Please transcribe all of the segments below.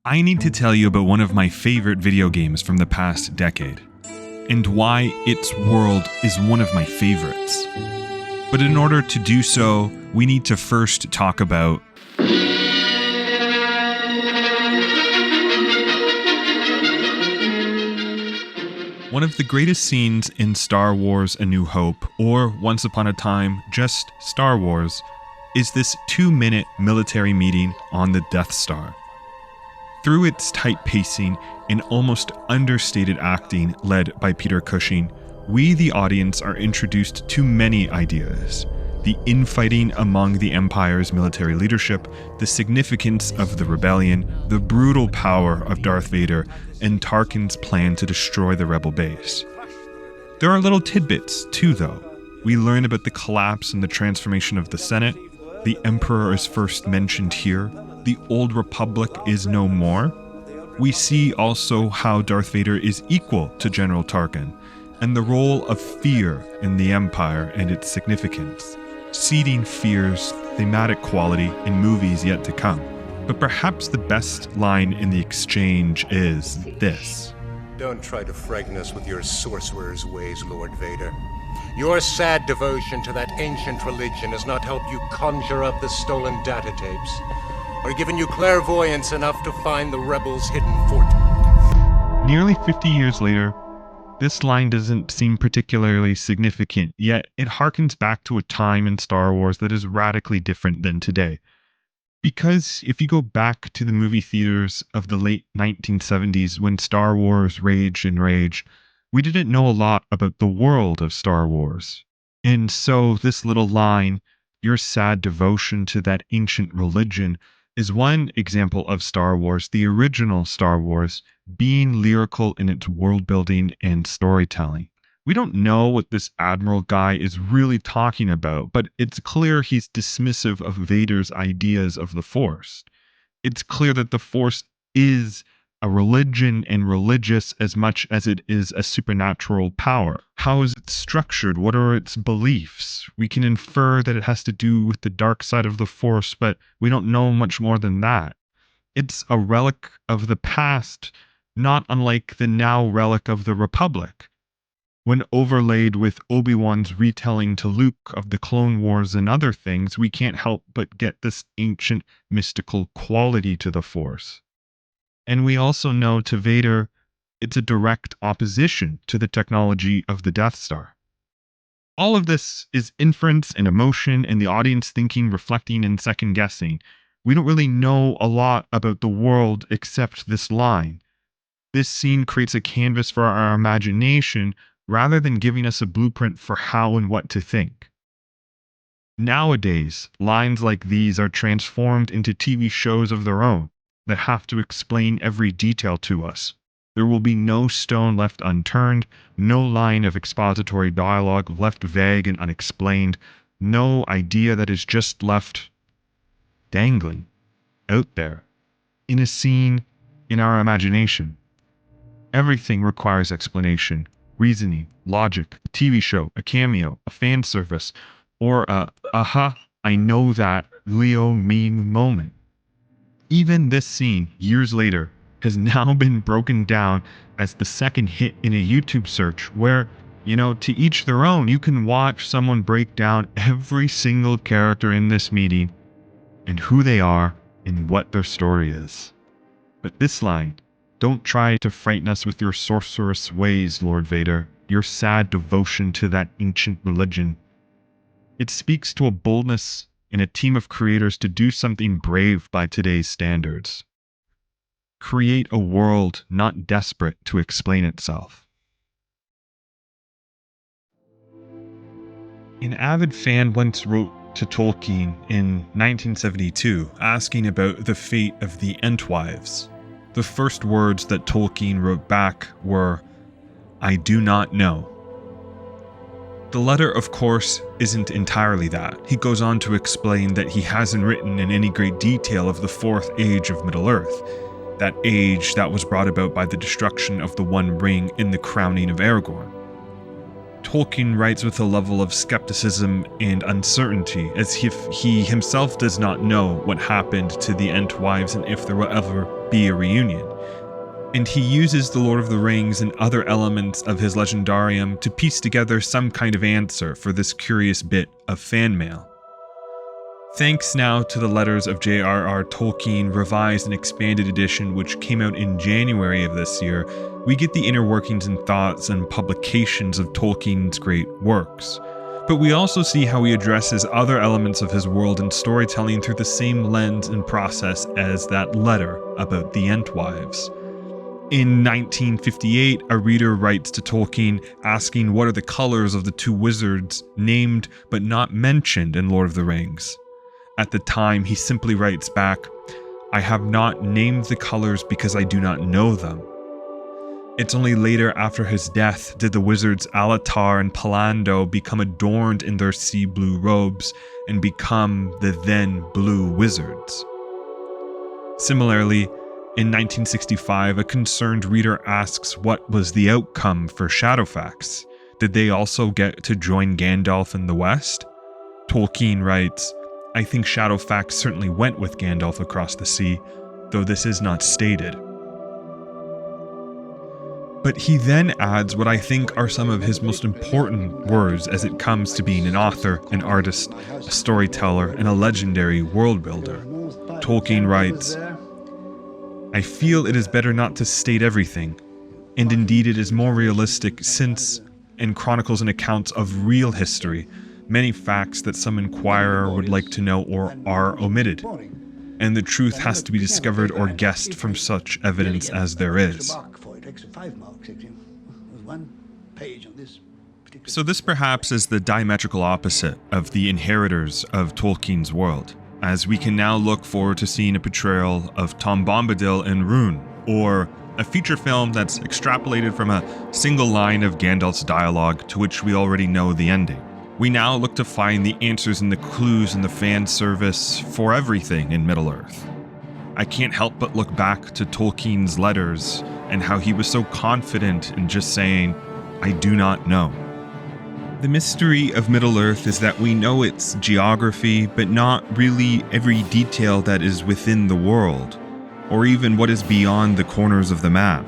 I need to tell you about one of my favorite video games from the past decade, and why its world is one of my favorites. But in order to do so, we need to first talk about one of the greatest scenes in Star Wars A New Hope, or Once Upon a Time, just Star Wars, is this 2-minute military meeting on the Death Star. Through its tight pacing and almost understated acting led by Peter Cushing, we, the audience, are introduced to many ideas. The infighting among the Empire's military leadership, the significance of the rebellion, the brutal power of Darth Vader, and Tarkin's plan to destroy the Rebel base. There are little tidbits, too, though. We learn about the collapse and the transformation of the Senate. The Emperor is first mentioned here. The Old Republic is no more. We see also how Darth Vader is equal to General Tarkin, and the role of fear in the Empire and its significance, seeding fear's thematic quality in movies yet to come. But perhaps the best line in the exchange is this. Don't try to frighten us with your sorcerer's ways, Lord Vader. Your sad devotion to that ancient religion has not helped you conjure up the stolen data tapes, or given you clairvoyance enough to find the rebels' hidden fort. Nearly 50 years later, this line doesn't seem particularly significant, yet it harkens back to a time in Star Wars that is radically different than today. Because if you go back to the movie theaters of the late 1970s when Star Wars raged and raged, we didn't know a lot about the world of Star Wars. And so this little line, your sad devotion to that ancient religion, is one example of Star Wars, the original Star Wars, being lyrical in its world building and storytelling. We don't know what this Admiral guy is really talking about, but it's clear he's dismissive of Vader's ideas of the Force. It's clear that the Force is a religion and religious as much as it is a supernatural power. How is it structured? What are its beliefs? We can infer that it has to do with the dark side of the Force, but we don't know much more than that. It's a relic of the past, not unlike the now relic of the Republic. When overlaid with Obi-Wan's retelling to Luke of the Clone Wars and other things, we can't help but get this ancient mystical quality to the Force. And we also know to Vader, it's a direct opposition to the technology of the Death Star. All of this is inference and emotion and the audience thinking, reflecting, and second-guessing. We don't really know a lot about the world except this line. This scene creates a canvas for our imagination rather than giving us a blueprint for how and what to think. Nowadays, lines like these are transformed into TV shows of their own that have to explain every detail to us. There will be no stone left unturned, no line of expository dialogue left vague and unexplained, no idea that is just left dangling out there in a scene in our imagination. Everything requires explanation, reasoning, logic, a TV show, a cameo, a fan service, or a aha, I know that Leo meme moment. Even this scene, years later, has now been broken down as the second hit in a YouTube search where, to each their own, you can watch someone break down every single character in this meeting and who they are and what their story is. But this line, don't try to frighten us with your sorcerous ways, Lord Vader, your sad devotion to that ancient religion. It speaks to a boldness in a team of creators to do something brave by today's standards. Create a world not desperate to explain itself. An avid fan once wrote to Tolkien in 1972 asking about the fate of the Entwives. The first words that Tolkien wrote back were, "I do not know." The letter, of course, isn't entirely that. He goes on to explain that he hasn't written in any great detail of the Fourth Age of Middle-earth, that age that was brought about by the destruction of the One Ring and the crowning of Aragorn. Tolkien writes with a level of skepticism and uncertainty, as if he himself does not know what happened to the Entwives and if there will ever be a reunion. And he uses the Lord of the Rings and other elements of his legendarium to piece together some kind of answer for this curious bit of fan mail. Thanks now to the letters of J.R.R. Tolkien revised and expanded edition, which came out in January of this year, we get the inner workings and thoughts and publications of Tolkien's great works. But we also see how he addresses other elements of his world and storytelling through the same lens and process as that letter about the Entwives. In 1958, a reader writes to Tolkien asking what are the colors of the two wizards named but not mentioned in Lord of the Rings. At the time, he simply writes back, "I have not named the colors because I do not know them." It's only later after his death did the wizards Alatar and Palando become adorned in their sea blue robes and become the then blue wizards. Similarly, in 1965, a concerned reader asks what was the outcome for Shadowfax. Did they also get to join Gandalf in the West? Tolkien writes, "I think Shadowfax certainly went with Gandalf across the sea, though this is not stated." But he then adds what I think are some of his most important words as it comes to being an author, an artist, a storyteller, and a legendary world builder. Tolkien writes, "I feel it is better not to state everything, and indeed it is more realistic since, and chronicles and accounts of real history, many facts that some inquirer would like to know or are omitted, and the truth has to be discovered or guessed from such evidence as there is." So this perhaps is the diametrical opposite of the inheritors of Tolkien's world, as we can now look forward to seeing a portrayal of Tom Bombadil in Rune, or a feature film that's extrapolated from a single line of Gandalf's dialogue to which we already know the ending. We now look to find the answers and the clues in the fan service for everything in Middle-earth. I can't help but look back to Tolkien's letters and how he was so confident in just saying, "I do not know." The mystery of Middle-earth is that we know its geography, but not really every detail that is within the world, or even what is beyond the corners of the map.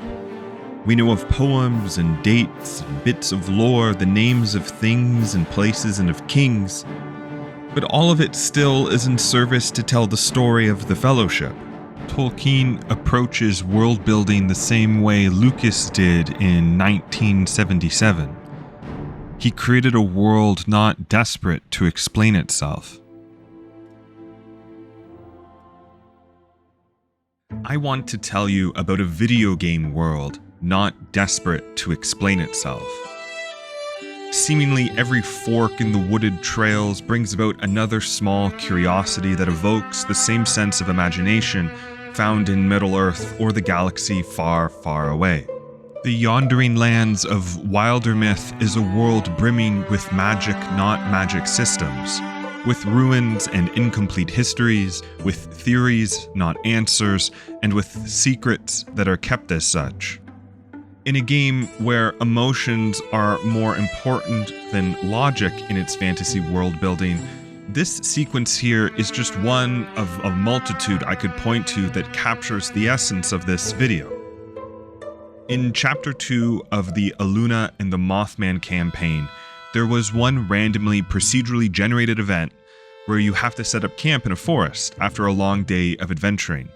We know of poems and dates, and bits of lore, the names of things and places and of kings, but all of it still is in service to tell the story of the Fellowship. Tolkien approaches world building the same way Lucas did in 1977. He created a world not desperate to explain itself. I want to tell you about a video game world not desperate to explain itself. Seemingly every fork in the wooded trails brings about another small curiosity that evokes the same sense of imagination found in Middle-earth or the galaxy far, far away. The Yondering Lands of Wildermyth is a world brimming with magic, not magic systems, with ruins and incomplete histories, with theories, not answers, and with secrets that are kept as such. In a game where emotions are more important than logic in its fantasy world building, this sequence here is just one of a multitude I could point to that captures the essence of this video. In Chapter 2 of the Aluna and the Mothman campaign, there was one randomly procedurally generated event where you have to set up camp in a forest after a long day of adventuring.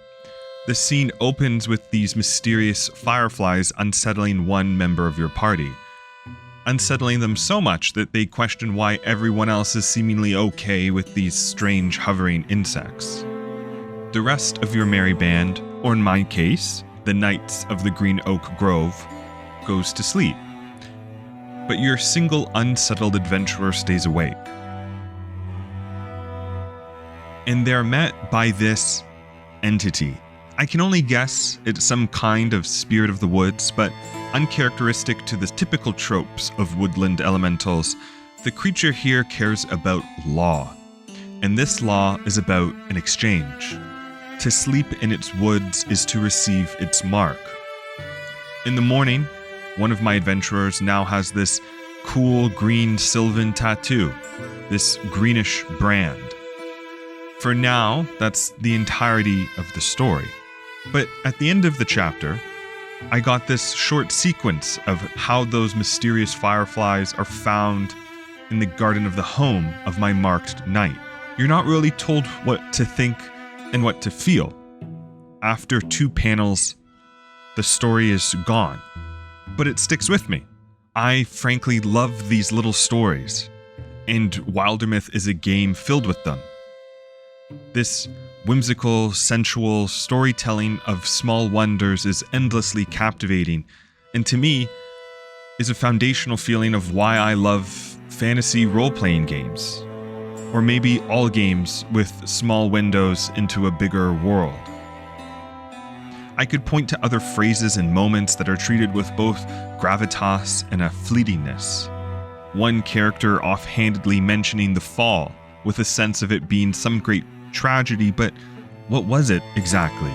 The scene opens with these mysterious fireflies unsettling one member of your party, unsettling them so much that they question why everyone else is seemingly okay with these strange hovering insects. The rest of your merry band, or in my case, the Knights of the Green Oak Grove, goes to sleep. But your single unsettled adventurer stays awake. And they're met by this entity. I can only guess it's some kind of spirit of the woods, but uncharacteristic to the typical tropes of woodland elementals, the creature here cares about law. And this law is about an exchange. To sleep in its woods is to receive its mark. In the morning, one of my adventurers now has this cool green sylvan tattoo, this greenish brand. For now, that's the entirety of the story. But at the end of the chapter, I got this short sequence of how those mysterious fireflies are found in the garden of the home of my marked knight. You're not really told what to think and what to feel. After 2 panels, the story is gone. But it sticks with me. I frankly love these little stories, and Wildermyth is a game filled with them. This whimsical, sensual storytelling of small wonders is endlessly captivating, and to me, is a foundational feeling of why I love fantasy role-playing games. Or maybe all games with small windows into a bigger world. I could point to other phrases and moments that are treated with both gravitas and a fleetingness. One character offhandedly mentioning the fall, with a sense of it being some great tragedy, but what was it exactly?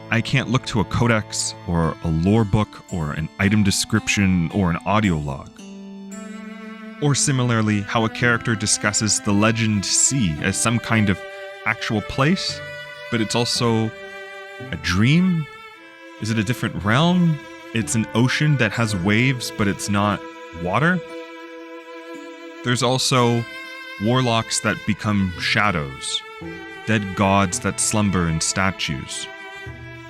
I can't look to a codex, or a lore book, or an item description, or an audio log. Or similarly, how a character discusses the legend sea as some kind of actual place, but it's also a dream? Is it a different realm? It's an ocean that has waves, but it's not water? There's also warlocks that become shadows, dead gods that slumber in statues.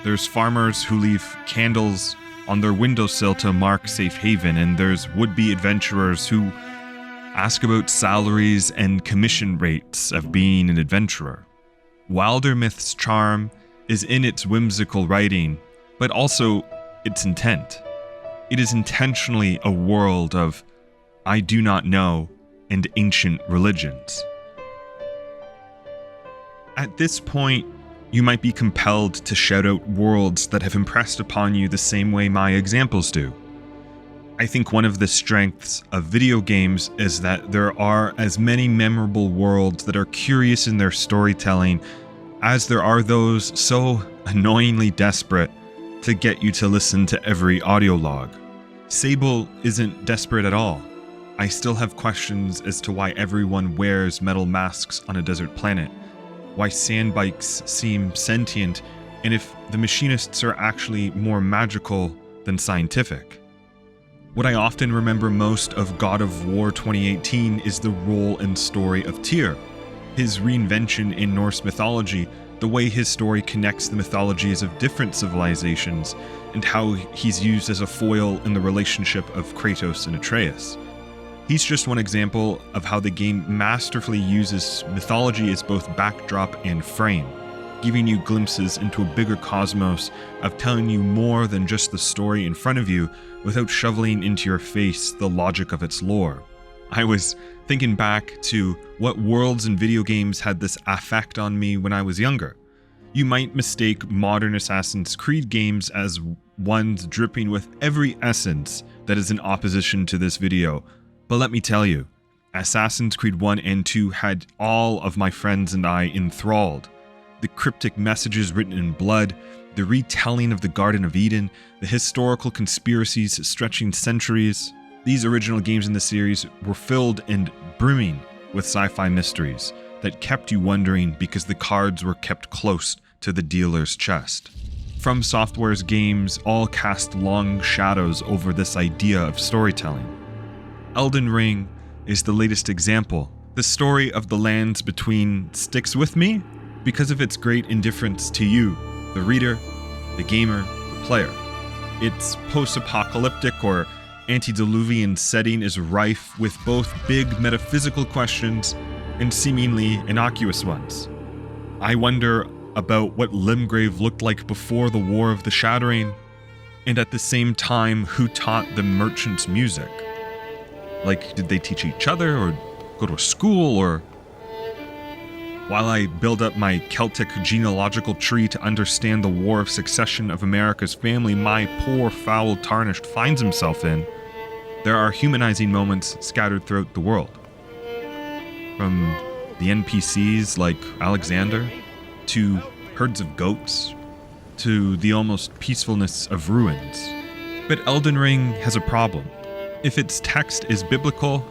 There's farmers who leave candles on their windowsill to mark safe haven, and there's would-be adventurers who ask about salaries and commission rates of being an adventurer. Wildermyth's charm is in its whimsical writing, but also its intent. It is intentionally a world of I do not know and ancient religions. At this point, you might be compelled to shout out worlds that have impressed upon you the same way my examples do. I think one of the strengths of video games is that there are as many memorable worlds that are curious in their storytelling as there are those so annoyingly desperate to get you to listen to every audio log. Sable isn't desperate at all. I still have questions as to why everyone wears metal masks on a desert planet, why sandbikes seem sentient, and if the machinists are actually more magical than scientific. What I often remember most of God of War 2018 is the role and story of Tyr, his reinvention in Norse mythology, the way his story connects the mythologies of different civilizations, and how he's used as a foil in the relationship of Kratos and Atreus. He's just one example of how the game masterfully uses mythology as both backdrop and frame, giving you glimpses into a bigger cosmos of telling you more than just the story in front of you without shoveling into your face the logic of its lore. I was thinking back to what worlds and video games had this affect on me when I was younger. You might mistake modern Assassin's Creed games as ones dripping with every essence that is in opposition to this video, but let me tell you, Assassin's Creed 1 and 2 had all of my friends and I enthralled. The cryptic messages written in blood, the retelling of the Garden of Eden, the historical conspiracies stretching centuries. These original games in the series were filled and brimming with sci-fi mysteries that kept you wondering because the cards were kept close to the dealer's chest. From Software's games all cast long shadows over this idea of storytelling. Elden Ring is the latest example. The story of the lands between sticks with me because of its great indifference to you, the reader, the gamer, the player. Its post-apocalyptic or antediluvian setting is rife with both big metaphysical questions and seemingly innocuous ones. I wonder about what Limgrave looked like before the War of the Shattering, and at the same time, who taught the merchants music? Like, did they teach each other, or go to a school, or... While I build up my Celtic genealogical tree to understand the War of Succession of America's family my poor, foul, tarnished finds himself in, there are humanizing moments scattered throughout the world. From the NPCs like Alexander, to herds of goats, to the almost peacefulness of ruins. But Elden Ring has a problem. If its text is biblical,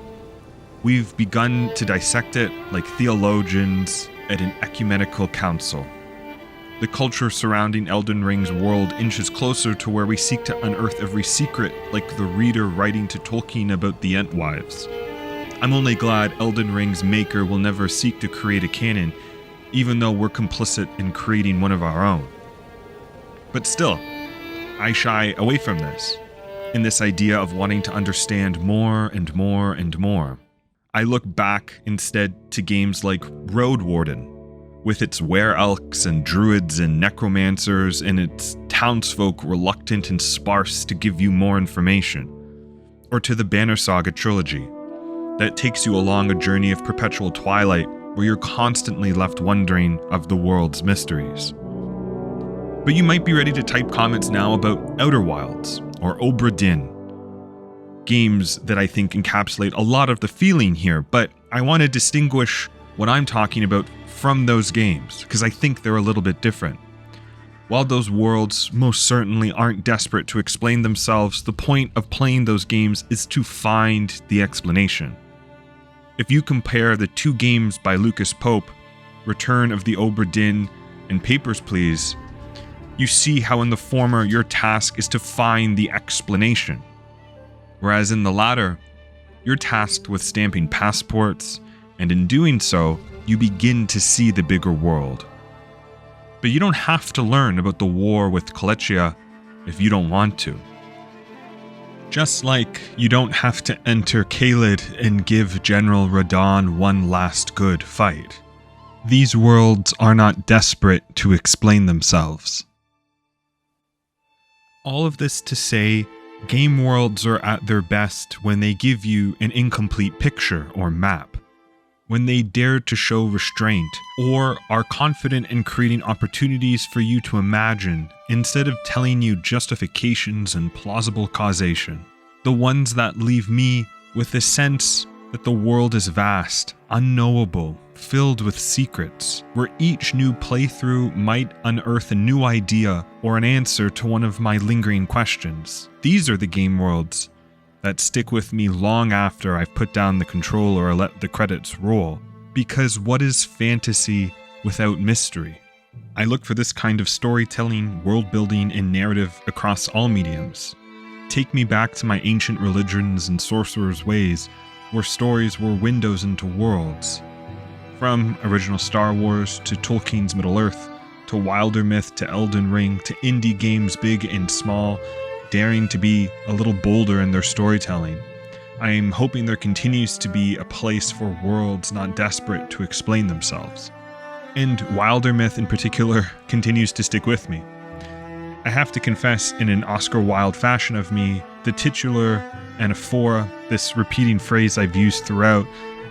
we've begun to dissect it like theologians at an ecumenical council. The culture surrounding Elden Ring's world inches closer to where we seek to unearth every secret, like the reader writing to Tolkien about the Entwives. I'm only glad Elden Ring's maker will never seek to create a canon, even though we're complicit in creating one of our own. But still, I shy away from this, in this idea of wanting to understand more and more and more. I look back instead to games like Road Warden, with its were-elks and druids and necromancers and its townsfolk reluctant and sparse to give you more information. Or to the Banner Saga trilogy, that takes you along a journey of perpetual twilight where you're constantly left wondering of the world's mysteries. But you might be ready to type comments now about Outer Wilds or Obra Dinn, games that I think encapsulate a lot of the feeling here, but I want to distinguish what I'm talking about from those games, because I think they're a little bit different. While those worlds most certainly aren't desperate to explain themselves, the point of playing those games is to find the explanation. If you compare the two games by Lucas Pope, Return of the Obra Dinn and Papers, Please, you see how in the former your task is to find the explanation, whereas in the latter, you're tasked with stamping passports, and in doing so, you begin to see the bigger world. But you don't have to learn about the war with Kolechia if you don't want to. Just like you don't have to enter Caelid and give General Radahn one last good fight. These worlds are not desperate to explain themselves. All of this to say, game worlds are at their best when they give you an incomplete picture or map, when they dare to show restraint, or are confident in creating opportunities for you to imagine instead of telling you justifications and plausible causation. The ones that leave me with the sense that the world is vast, unknowable, filled with secrets, where each new playthrough might unearth a new idea or an answer to one of my lingering questions. These are the game worlds that stick with me long after I've put down the controller or let the credits roll. Because what is fantasy without mystery? I look for this kind of storytelling, world building, and narrative across all mediums. Take me back to my ancient religions and sorcerers' ways, where stories were windows into worlds. From original Star Wars to Tolkien's Middle-earth, to Wildermyth to Elden Ring, to indie games big and small, daring to be a little bolder in their storytelling. I'm hoping there continues to be a place for worlds not desperate to explain themselves. And Wildermyth in particular continues to stick with me. I have to confess, in an Oscar Wilde fashion of me, the titular anaphora, this repeating phrase I've used throughout,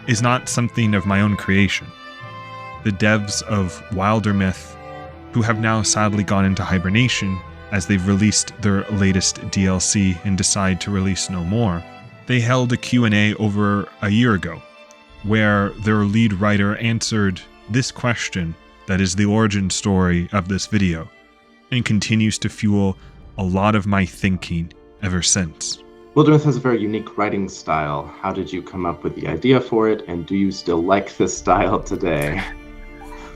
is not something of my own creation. The devs of Wildermyth, who have now sadly gone into hibernation as they've released their latest DLC and decide to release no more, they held a Q&A over a year ago, where their lead writer answered this question that is the origin story of this video, and continues to fuel a lot of my thinking ever since. Wildermyth has a very unique writing style. How did you come up with the idea for it, and do you still like this style today?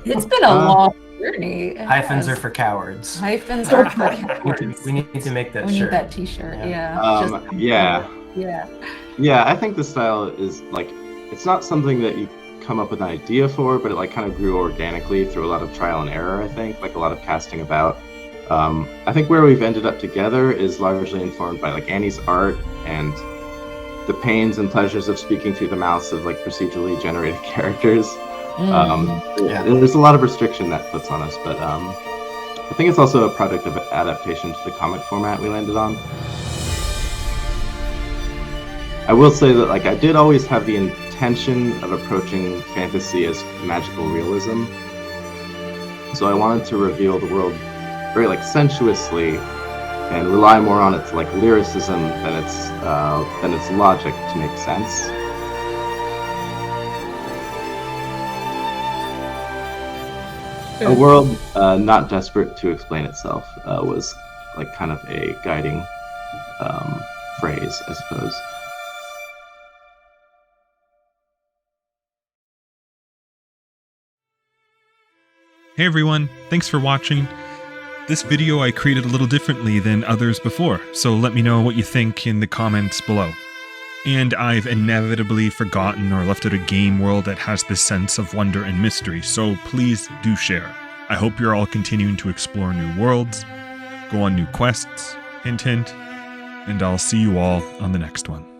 It's been a long journey. Hyphens are for cowards. Hyphens are for cowards. We need to make that We shirt. need that t-shirt, Yeah, I think the style is like, it's not something that you come up with an idea for, but it like kind of grew organically through a lot of trial and error, I think, like a lot of casting about. I think where we've ended up together is largely informed by like Annie's art and the pains and pleasures of speaking through the mouths of like procedurally generated characters. There's a lot of restriction that puts on us, but I think it's also a product of adaptation to the comic format we landed on. I will say that like I did always have the intention of approaching fantasy as magical realism, so I wanted to reveal the world very like sensuously and rely more on its like lyricism than its logic to make sense. A world not desperate to explain itself was like kind of a guiding phrase, I suppose. Hey everyone, thanks for watching. This video I created a little differently than others before, so let me know what you think in the comments below. And I've inevitably forgotten or left out a game world that has this sense of wonder and mystery, so please do share. I hope you're all continuing to explore new worlds, go on new quests, hint hint, and I'll see you all on the next one.